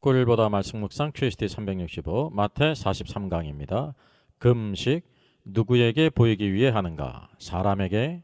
꿀보다 말씀 묵상 QST 365 마태 43강입니다. 금식 누구에게 보이기 위해 하는가? 사람에게,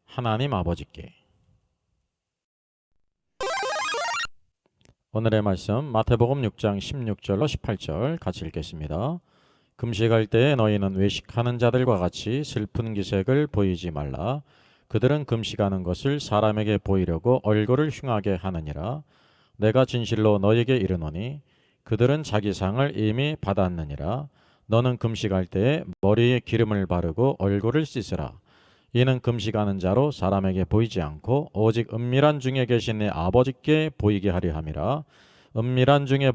하나님 아버지께. 오늘의 말씀 마태복음 6장 16절로 18절 같이 읽겠습니다. 금식할 때에 너희는 외식하는 자들과 같이 슬픈 기색을 보이지 말라. 그들은 금식하는 것을 사람에게 보이려고 얼굴을 흉하게 하느니라. 내가 진실로 너에게 이르노니 그들은 자기 상을 이미 받았느니라. 너는 금식할 때에 머리에 기름을 바르고 얼굴을 씻으라. 이는 금식하는 자로 사람에게 보이지 않고 오직 은밀한 중에 계신 내 아버지께 보이게 하려 함이라. 은밀한 중에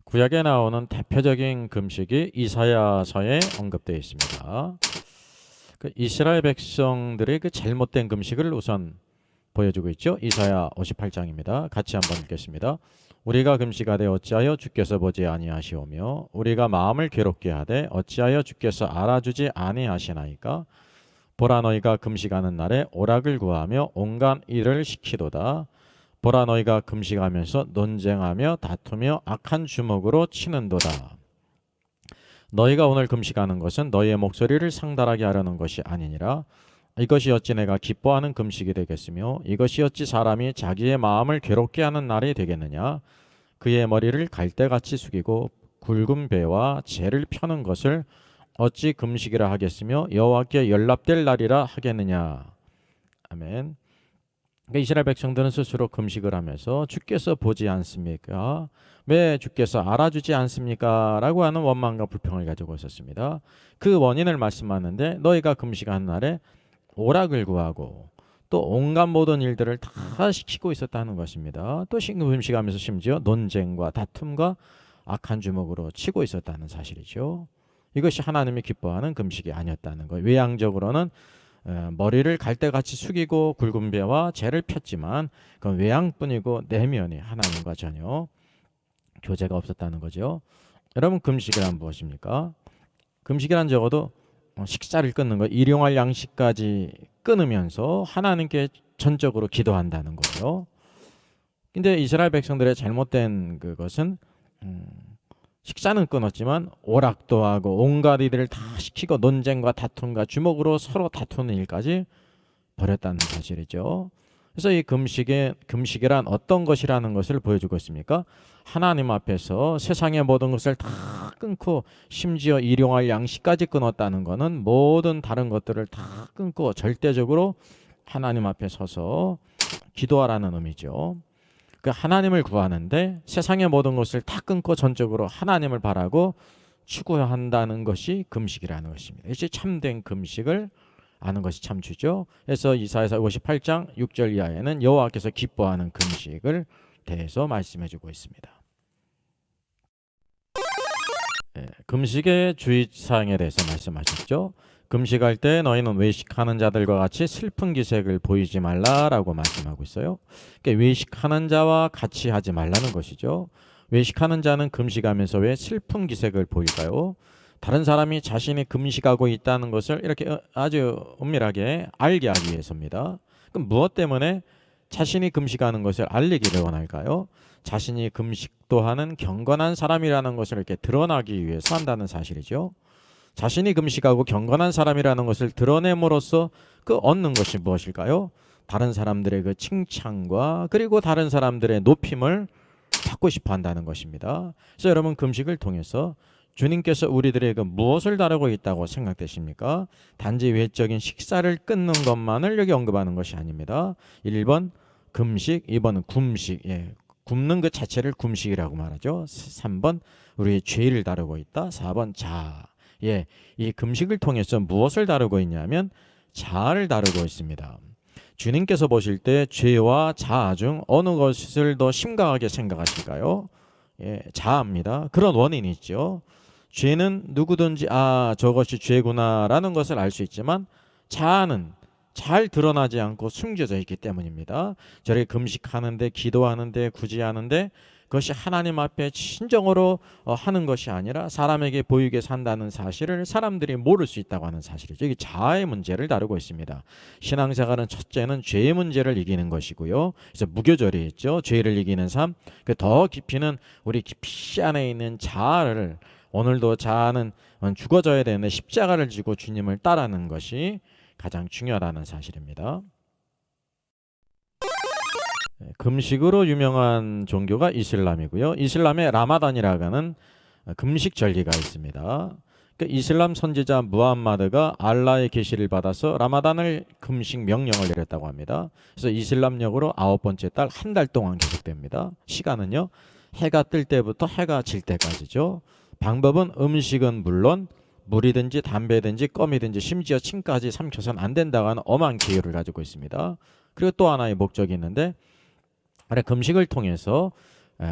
구약에 나오는 대표적인 금식이 이사야서에 언급되어 있습니다. 이스라엘 백성들의 그 잘못된 금식을 우선 보여주고 있죠. 이사야 58장입니다. 같이 한번 읽겠습니다. 우리가 금식하되 어찌하여 주께서 보지 아니하시오며 우리가 마음을 괴롭게 하되 어찌하여 주께서 알아주지 아니하시나이까. 보라 너희가 금식하는 날에 오락을 구하며 온갖 일을 시키도다. 보라 너희가 금식하면서 논쟁하며 다투며 악한 주먹으로 치는도다. 너희가 오늘 금식하는 것은 너희의 목소리를 상달하게 하려는 것이 아니니라. 이것이 어찌 내가 기뻐하는 금식이 되겠으며 이것이 어찌 사람이 자기의 마음을 괴롭게 하는 날이 되겠느냐. 그의 머리를 갈대같이 숙이고 굵은 배와 재를 펴는 것을 어찌 금식이라 하겠으며 여호와께 연락될 날이라 하겠느냐. 아멘. 그러니까 이스라엘 백성들은 스스로 금식을 하면서 주께서 보지 않습니까? 왜 주께서 알아주지 않습니까? 라고 하는 원망과 불평을 가지고 있었습니다. 그 원인을 말씀하는데 너희가 금식하는 날에 오락을 구하고 또 온갖 모든 일들을 다 시키고 있었다는 것입니다. 또 금식하면서 심지어 논쟁과 다툼과 악한 주먹으로 치고 있었다는 사실이죠. 이것이 하나님이 기뻐하는 금식이 아니었다는 거예요. 외향적으로는 머리를 갈대같이 숙이고 굵은 배와 재를 폈지만 그건 외향뿐이고 내면이 하나님과 전혀 교제가 없었다는 거죠. 여러분, 금식이란 무엇입니까? 금식이란 적어도 식사를 끊는 거, 일용할 양식까지 끊으면서 하나님께 전적으로 기도한다는 거예요. 근데 이스라엘 백성들의 잘못된 그것은 식사는 끊었지만 오락도 하고 온갖 일을 다 시키고 논쟁과 다툼과 주먹으로 서로 다투는 일까지 벌였다는 사실이죠. 그래서 이 금식이란 어떤 것이라는 것을 보여주고 있습니까? 하나님 앞에서 세상의 모든 것을 다 끊고 심지어 일용할 양식까지 끊었다는 것은 모든 다른 것들을 다 끊고 절대적으로 하나님 앞에 서서 기도하라는 의미죠. 그 하나님을 구하는데 세상의 모든 것을 다 끊고 전적으로 하나님을 바라고 추구한다는 것이 금식이라는 것입니다. 이제 참된 금식을 아는 것이 참 주죠. 그래서 이사야서 58장 6절 이하에는 여호와께서 기뻐하는 금식을 대해서 말씀해주고 있습니다. 금식의 주의사항에 대해서 말씀하셨죠. 금식할 때 너희는 외식하는 자들과 같이 슬픈 기색을 보이지 말라라고 말씀하고 있어요. 그러니까 외식하는 자와 같이 하지 말라는 것이죠. 외식하는 자는 금식하면서 왜 슬픈 기색을 보일까요? 다른 사람이 자신이 금식하고 있다는 것을 이렇게 아주 은밀하게 알게 하기 위해서입니다. 그럼 무엇 때문에 자신이 금식하는 것을 알리기를 원할까요? 자신이 금식도 하는 경건한 사람이라는 것을 이렇게 드러나기 위해서 한다는 사실이죠. 자신이 금식하고 경건한 사람이라는 것을 드러냄으로써 그 얻는 것이 무엇일까요? 다른 사람들의 그 칭찬과 그리고 다른 사람들의 높임을 받고 싶어 한다는 것입니다. 그래서 여러분, 금식을 통해서 주님께서 우리들의 그 무엇을 다루고 있다고 생각되십니까? 단지 외적인 식사를 끊는 것만을 여기 언급하는 것이 아닙니다. 1번 금식, 2번은 굶식. 굶는 그 자체를 굶식이라고 말하죠. 3번 우리의 죄를 다루고 있다. 4번 자아. 이 금식을 통해서 무엇을 다루고 있냐면 자아를 다루고 있습니다. 주님께서 보실 때 죄와 자아 중 어느 것을 더 심각하게 생각하실까요? 자아입니다. 그런 원인이 있죠. 죄는 누구든지 저것이 죄구나라는 것을 알 수 있지만 자아는 잘 드러나지 않고 숨겨져 있기 때문입니다. 저렇게 금식하는데 기도하는데 구제하는데 그것이 하나님 앞에 진정으로 하는 것이 아니라 사람에게 보이게 산다는 사실을 사람들이 모를 수 있다고 하는 사실이죠. 이게 자아의 문제를 다루고 있습니다. 신앙생활은 첫째는 죄의 문제를 이기는 것이고요. 그래서 무교절이 있죠. 죄를 이기는 삶. 더 깊이는 우리 깊이 안에 있는 자아를, 오늘도 자아는 죽어져야 되는데 십자가를 지고 주님을 따르는 것이 가장 중요하다는 사실입니다. 금식으로 유명한 종교가 이슬람이고요. 이슬람의 라마단이라고 하는 금식 절기가 있습니다. 이슬람 선지자 무함마드가 알라의 계시를 받아서 라마단을 금식 명령을 내렸다고 합니다. 그래서 이슬람력으로 9번째 달 한 달 동안 계속됩니다. 시간은요, 해가 뜰 때부터 해가 질 때까지죠. 방법은 음식은 물론 물이든지 담배든지 껌이든지 심지어 침까지 삼켜서는 안 된다고 하는 엄한 계율을 가지고 있습니다. 그리고 또 하나의 목적이 있는데, 금식을 통해서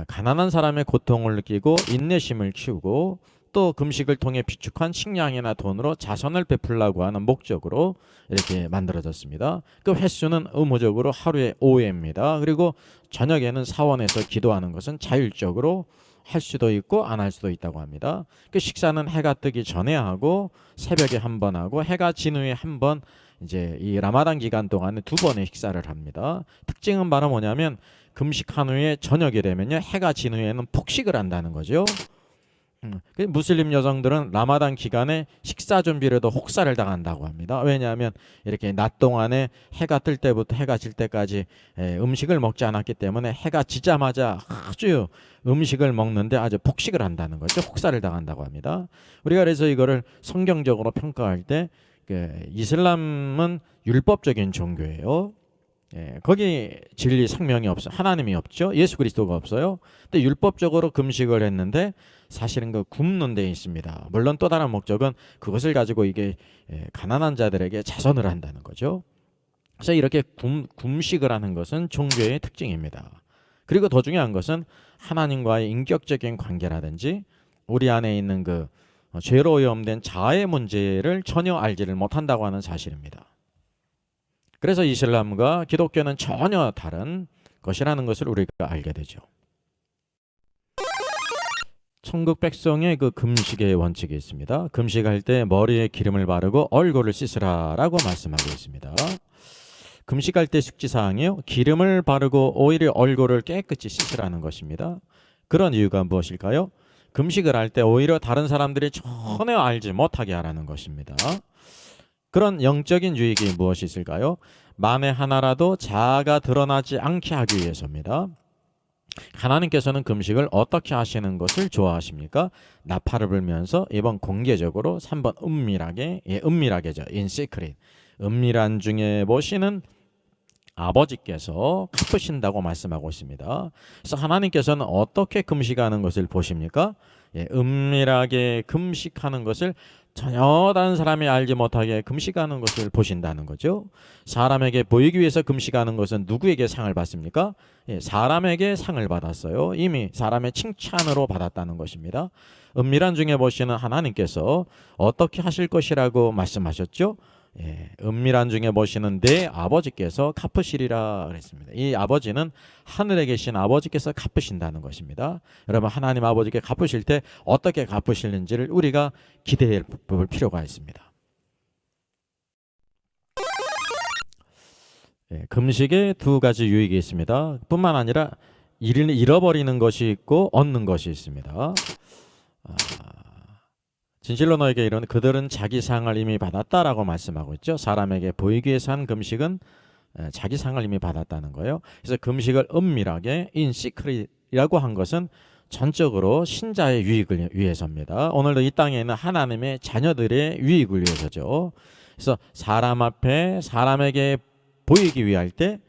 가난한 사람의 고통을 느끼고 인내심을 키우고, 또 금식을 통해 비축한 식량이나 돈으로 자선을 베풀려고 하는 목적으로 이렇게 만들어졌습니다. 그 횟수는 의무적으로 하루에 5회입니다. 그리고 저녁에는 사원에서 기도하는 것은 자율적으로 할 수도 있고 안 할 수도 있다고 합니다. 그 식사는 해가 뜨기 전에 하고 새벽에 한 번 하고 해가 진 후에 한 번, 이제 이 라마단 기간 동안에 2번의 식사를 합니다. 특징은 바로 뭐냐면, 금식한 후에 저녁이 되면요, 해가 진 후에는 폭식을 한다는 거죠. 무슬림 여성들은 라마단 기간에 식사 준비로도 혹사를 당한다고 합니다. 왜냐하면 이렇게 낮 동안에 해가 뜰 때부터 해가 질 때까지 음식을 먹지 않았기 때문에 해가 지자마자 아주 음식을 먹는데 아주 폭식을 한다는 거죠. 혹사를 당한다고 합니다. 우리가 그래서 이거를 성경적으로 평가할 때 이슬람은 율법적인 종교예요. 거기 진리 생명이 없어, 하나님이 없죠. 예수 그리스도가 없어요. 근데 율법적으로 금식을 했는데 사실은 그 굶는 데 있습니다. 물론 또 다른 목적은 그것을 가지고 이게 가난한 자들에게 자선을 한다는 거죠. 그래서 이렇게 금식을 하는 것은 종교의 특징입니다. 그리고 더 중요한 것은 하나님과의 인격적인 관계라든지 우리 안에 있는 그 죄로 오염된 자아의 문제를 전혀 알지를 못한다고 하는 사실입니다. 그래서 이슬람과 기독교는 전혀 다른 것이라는 것을 우리가 알게 되죠. 천국 백성의 그 금식의 원칙이 있습니다. 금식할 때 머리에 기름을 바르고 얼굴을 씻으라라고 말씀하고 있습니다. 금식할 때 숙지사항이요, 기름을 바르고 오히려 얼굴을 깨끗이 씻으라는 것입니다. 그런 이유가 무엇일까요? 금식을 할 때 오히려 다른 사람들이 전혀 알지 못하게 하라는 것입니다. 그런 영적인 유익이 무엇이 있을까요? 만에 하나라도 자아가 드러나지 않게 하기 위해서입니다. 하나님께서는 금식을 어떻게 하시는 것을 좋아하십니까? 나팔을 불면서 이번 공개적으로 3번 은밀하게죠. in secret. 은밀한 중에 보시는 아버지께서 갚으신다고 말씀하고 있습니다. 그래서 하나님께서는 어떻게 금식하는 것을 보십니까? 은밀하게 금식하는 것을 전혀 다른 사람이 알지 못하게 금식하는 것을 보신다는 거죠. 사람에게 보이기 위해서 금식하는 것은 누구에게 상을 받습니까? 사람에게 상을 받았어요. 이미 사람의 칭찬으로 받았다는 것입니다. 은밀한 중에 보시는 하나님께서 어떻게 하실 것이라고 말씀하셨죠? 은밀한 중에 보시는 내 아버지께서 갚으시리라 그랬습니다. 이 아버지는 하늘에 계신 아버지께서 갚으신다는 것입니다. 여러분, 하나님 아버지께 갚으실 때 어떻게 갚으시는지를 우리가 기대해 볼 필요가 있습니다. 금식에 두 가지 유익이 있습니다. 뿐만 아니라 잃어버리는 것이 있고 얻는 것이 있습니다. 진실로 너에게 이르노니 그들은 자기 상을 이미 받았다라고 말씀하고 있죠. 사람에게 보이기 위해서 한 금식은 자기 상을 이미 받았다는 거예요. 그래서 금식을 은밀하게 in secret이라고 한 것은 전적으로 신자의 유익을 위해서입니다. 오늘도 이 땅에 있는 하나님의 자녀들의 유익을 위해서죠. 그래서 사람 앞에 사람에게 보이기 위할 때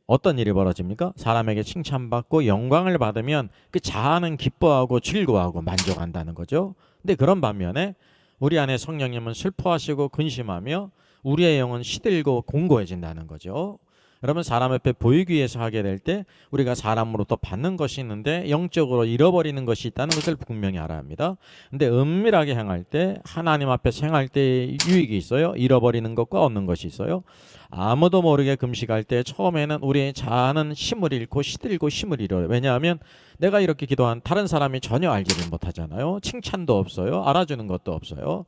어떤 일이 벌어집니까? 사람에게 칭찬받고 영광을 받으면 그 자아는 기뻐하고 즐거워하고 만족한다는 거죠. 근데 그런 반면에 우리 안에 성령님은 슬퍼하시고 근심하며 우리의 영은 시들고 공고해진다는 거죠. 여러분, 사람 앞에 보이기 위해서 하게 될 때 우리가 사람으로부터 받는 것이 있는데 영적으로 잃어버리는 것이 있다는 것을 분명히 알아야 합니다. 근데 은밀하게 행할 때, 하나님 앞에서 행할 때 유익이 있어요. 잃어버리는 것과 얻는 것이 있어요. 아무도 모르게 금식할 때 처음에는 우리의 자아는 힘을 잃고 시들고 힘을 잃어요. 왜냐하면 내가 이렇게 기도한 다른 사람이 전혀 알지를 못하잖아요. 칭찬도 없어요. 알아주는 것도 없어요.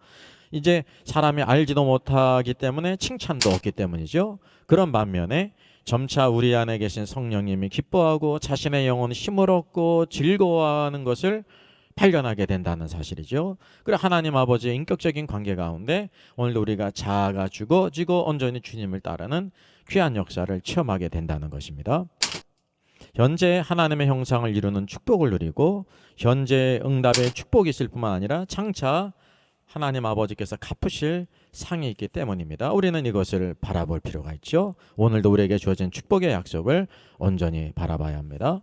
이제 사람이 알지도 못하기 때문에 칭찬도 없기 때문이죠. 그런 반면에 점차 우리 안에 계신 성령님이 기뻐하고 자신의 영혼 힘을 얻고 즐거워하는 것을 발견하게 된다는 사실이죠. 그래, 하나님 아버지의 인격적인 관계 가운데 오늘도 우리가 자아가 죽어지고 온전히 주님을 따르는 귀한 역사를 체험하게 된다는 것입니다. 현재 하나님의 형상을 이루는 축복을 누리고 현재 응답의 축복이 있을 뿐만 아니라 장차 하나님 아버지께서 갚으실 상이 있기 때문입니다. 우리는 이것을 바라볼 필요가 있죠. 오늘도 우리에게 주어진 축복의 약속을 온전히 바라봐야 합니다.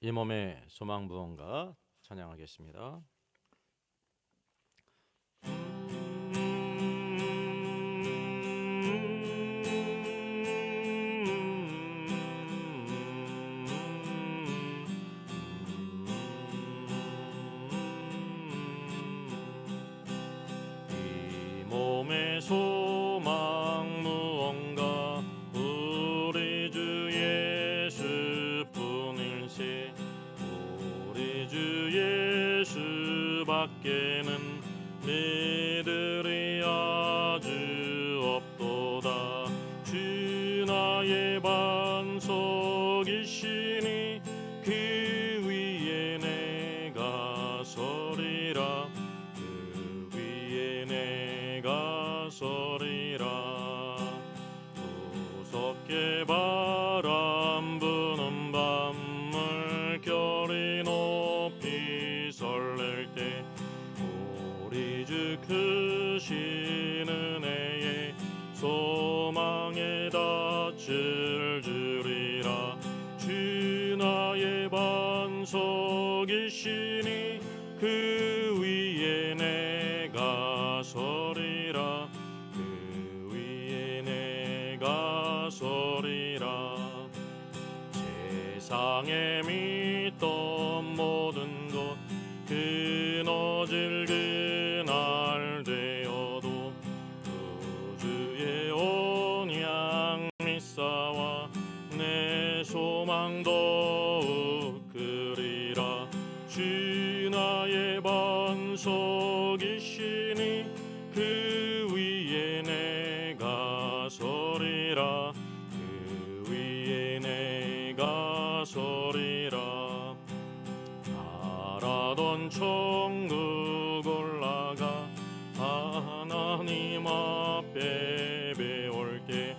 이 몸의 소망 부원가 찬양하겠습니다. 몸의 소망 무언가 우리 주 예수뿐일세. 우리 주 예수밖에는 믿으리 아주 없도다. 주 나의 반석이시니 그 위에 내가 서리라. 서리라. 무섭게 바람 부는 밤 물결이 높이 설렐 때 우리 주 크신 은혜에 소망에 닿을 줄이라. 주 나의 반석이시니 그 위에 내가 서리라. 서리라. 세상에 믿던 모든 것 끊어질 그날 되어도 구주의 언약 믿사와 내 소망 더욱 그리라. 주 나의 반석이시니 그 위에 내가 서리라. 그 위에 내가 서리라. 바라던 천국 올라가 하나님 앞에 배울 때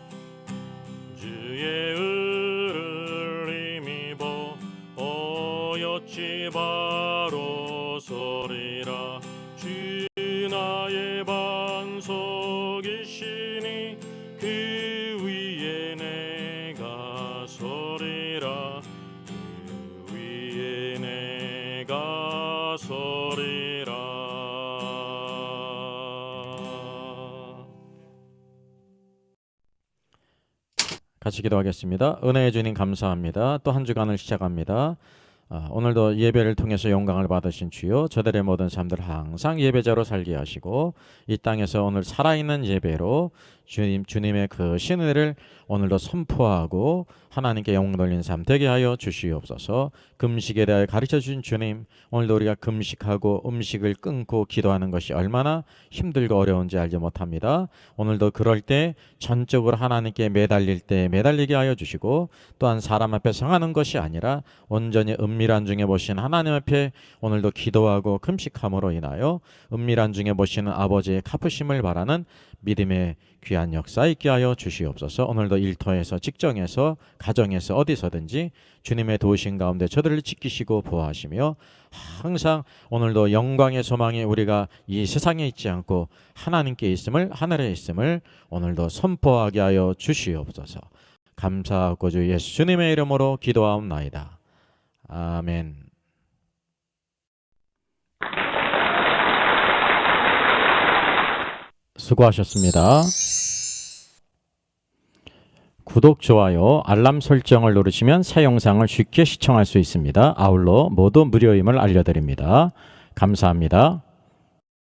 주의 의를 힘입어 어였지 바로 서리라. 주 나의 반석이시니 그 위에 내가 서리라. 그 위에 내가 서리라. 같이 기도하겠습니다. 은혜의 주님 감사합니다. 또 한 주간을 시작합니다. 오늘도 예배를 통해서 영광을 받으신 주여, 저들의 모든 삶들 항상 예배자로 살게 하시고 이 땅에서 오늘 살아있는 예배로 주님의 그 신의를 오늘도 선포하고 하나님께 영광 돌리는 삶 되게 하여 주시옵소서. 금식에 대하여 가르쳐 주신 주님, 오늘도 우리가 금식하고 음식을 끊고 기도하는 것이 얼마나 힘들고 어려운지 알지 못합니다. 오늘도 그럴 때 전적으로 하나님께 매달릴 때 매달리게 하여 주시고, 또한 사람 앞에 성하는 것이 아니라 온전히 은밀한 중에 보신 하나님 앞에 오늘도 기도하고 금식함으로 인하여 은밀한 중에 보시는 아버지의 갚으심을 바라는 믿음의 귀한 역사 있게 하여 주시옵소서. 오늘도 일터에서, 직장에서, 가정에서 어디서든지 주님의 도우신 가운데 저들을 지키시고 보호하시며 항상 오늘도 영광의 소망이 우리가 이 세상에 있지 않고 하나님께 있음을, 하늘에 있음을 오늘도 선포하게 하여 주시옵소서. 감사하고 주 예수님의 이름으로 기도하옵나이다. 아멘. 수고하셨습니다. 구독, 좋아요, 알람 설정을 누르시면 새 영상을 쉽게 시청할 수 있습니다. 아울러 모두 무료임을 알려드립니다. 감사합니다.